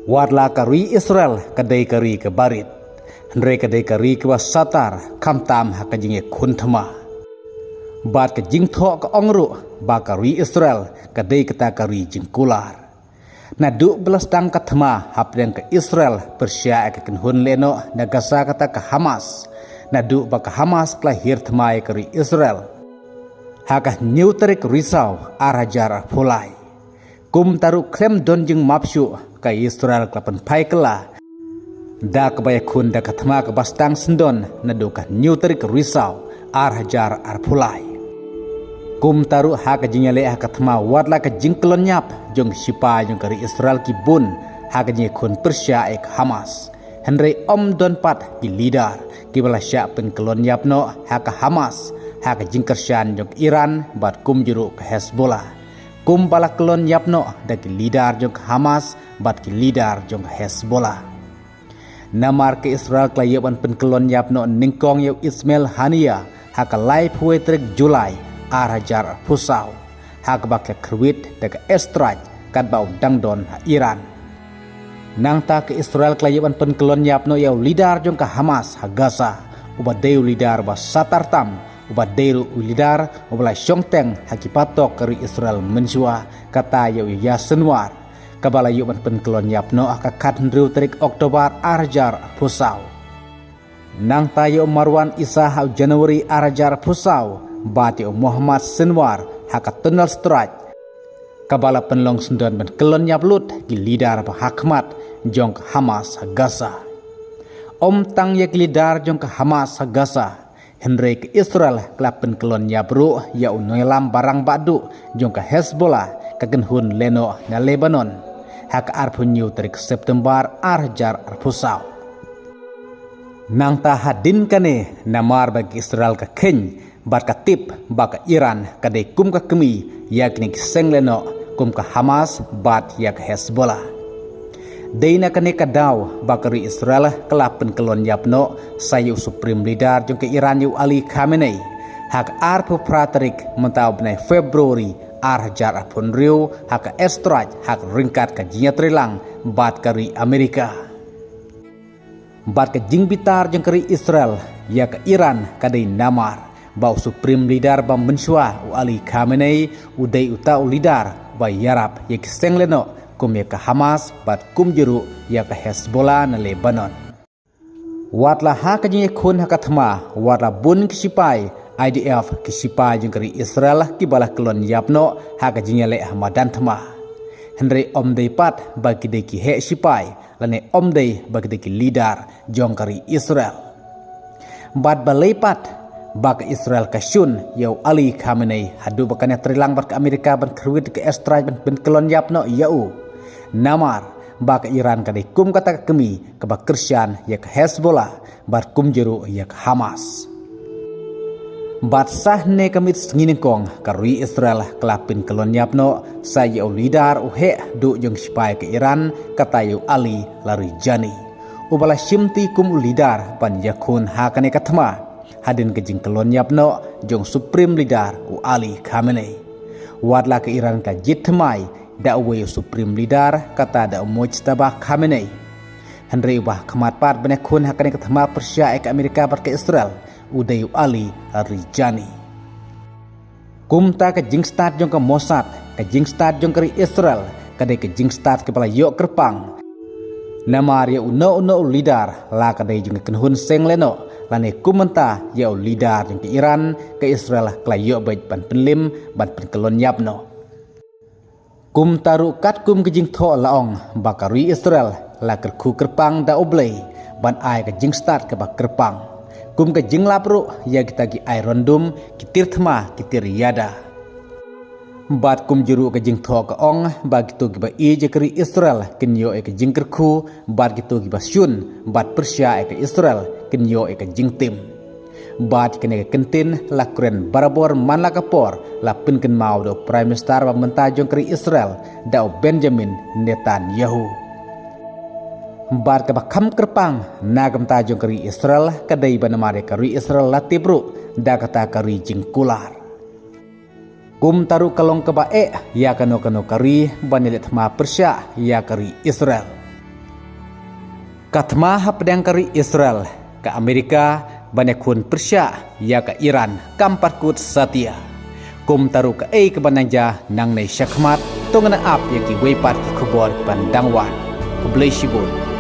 Wadla kari Israel kadai kari ke barit. Hendrai kadai kari ke wasatar kam tam hakajinge kuntama. Bat ke jing thok ke ongru ba kari Israel kadai kata kari jingkular. Nadu belas dang katma hapdeng ke Israel Persia ke kenhun leno nagasa kata ke Hamas. Nadu ba ke Hamas kelahir thmai kari Israel. Hakah new tarik risau arajar pulai. Kum taru krem don jing mapsyu ka Israel klapan pai kela. Da kebaya kun da katma ke bastang sendon nadu ka new tarik risau arajar pulai. Kum taru haka jinyale katma wadla ka jingkelon nyap jong sipa jong kari Israel ki bun haka jinye kun Persia ek Hamas. Henry don pat ki lidar ki bala syak pen kelon nyap no haka Hamas haka jingkersyan jong Iran bat kum juru ke Hezbollah. Kum bala kelon yapno da ki lidar jong Hamas bat ki lidar jong Hezbollah. Namar ke Israel klayaban pen kelon yapno ningkong yau Ismail Hania haka lai puwe trek Julai arajar pusau haka bakya kerwit da ke estraj kat bau dangdon Iran. Nang ta ke Israel klayaban pen kelon yapno yau lidar jong ke Hamas ha Gaza ubadeu lidar ba satartam ubaderu ulidar ubala syongteng hakipatok kari Israel mensua kata yau ya senwar kabala yuban penkelon yapno akakat ndru terik Oktober arjar pusau. Nang tayo Marwan Isa hau Januari arjar pusau bati Muhammad Senwar hakat tunnel strike kabala penlong sendon ben kelon yaplut ki lidar ba hakmat jong Hamas Gaza. Tang yak lidar jong Hamas Gaza. Henry ke Israel klapen kelon yabru ya unoilam barang badu jong ke Hezbollah kagenhun leno na Lebanon hak arpunyu tarik September arjar arpusau. Nang ta hadin kane namar bagi Israel ke Keny bar katip baka Iran kadai kum ka kemi yakni seng leno kum ka Hamas bat yak Hezbollah. Daina kane kadaw bakari Israel kelapen kelon yapno sayu supreme leader jong ke Iran yu Ali Khamenei hak arpu praterik mentau benai Februari arjar apun riu hak estraj hak ringkat ka jinya trilang bat kari Amerika. Bat ke jing bitar jong kari Israel ya ke Iran kadai namar bau supreme leader bam mensua u Ali Khamenei udai utau leader ba yarap ya kiseng leno kum ya ke Hamas bat kum juru ya ke Hezbollah na Lebanon. Watla haka jinye kun hakathma watla bun kisipai IDF kisipai jeng kari Israel kibalah kelon yapno haka jinye le hamadan thma. Henry omdei pat bagi deki he sipai lane omdei bagi deki lidar jong kari Israel. Bat balai pat bak Israel kasyun yau Ali Khamenei hadu bakanya trilang bat ke Amerika ban kerwit ke estraj ban kelon yapno yau. Namar bak Iran kadai kum kata kemi ke bak Kristyan ya ke Hezbollah bat kum jeru ya ke Hamas. Bat sahne kemit nginingkong karui Israel kelapin kelon yapno saya lidar uhe du jong sipai ke Iran kata yu Ali lari jani. Ubala simti kum lidar pan yakun hakane katma hadin kejing kelon yapno jong supreme leader u Ali Khamenei. Wadla ke Iran ka jitmai dakwe supreme leader kata da Mujtaba Khamenei. Henry ubah kemat pat benekun hakane ketama Persia ke Amerika bat ke Israel udayu Ali Rijani. Kumta ke jing start jong ke Mossad ke jing start jong keri Israel kadai ke jing start kepala yok kerpang. Namar ya uno leader la kadai jong kenhun seng leno lane kumenta ya leader jong ke Iran ke Israel klayok baik ban penlim ban penkelon yapno. Kum taru kat kum ke jing tho laong bakari Israel la kerku kerpang da oblei ban ai ke jing start ke bak kerpang. Kum ke jing lapru ya kita ki iron dum kitir thma kitir yada. Bat kum juru ke jing tho ke ong bag tu ki ba i je keri Israel kinyo ke jing kerku bat gitu ki ba syun bat Persia ke Israel kinyo ke jing tim. Bat kene kentin la kren barabor man la kapor la pinken mau do prime minister ba mentajong keri Israel da Benjamin Netanyahu. Bat ka bakam kerpang nagam tajong keri Israel kadai banamare keri Israel latibru da kata keri jingkular. Kum taru kalong kebae ya kano kari banilet ma Persia ya kari Israel. Katma ha pedang kari Israel ke Amerika banyak kun Persia ya ke Iran kampat kut Satya. Kum taru ke ke bananja nang nei syakmat tongana ap yang ki weipat ki kubor pandangwan. Kublai shibun.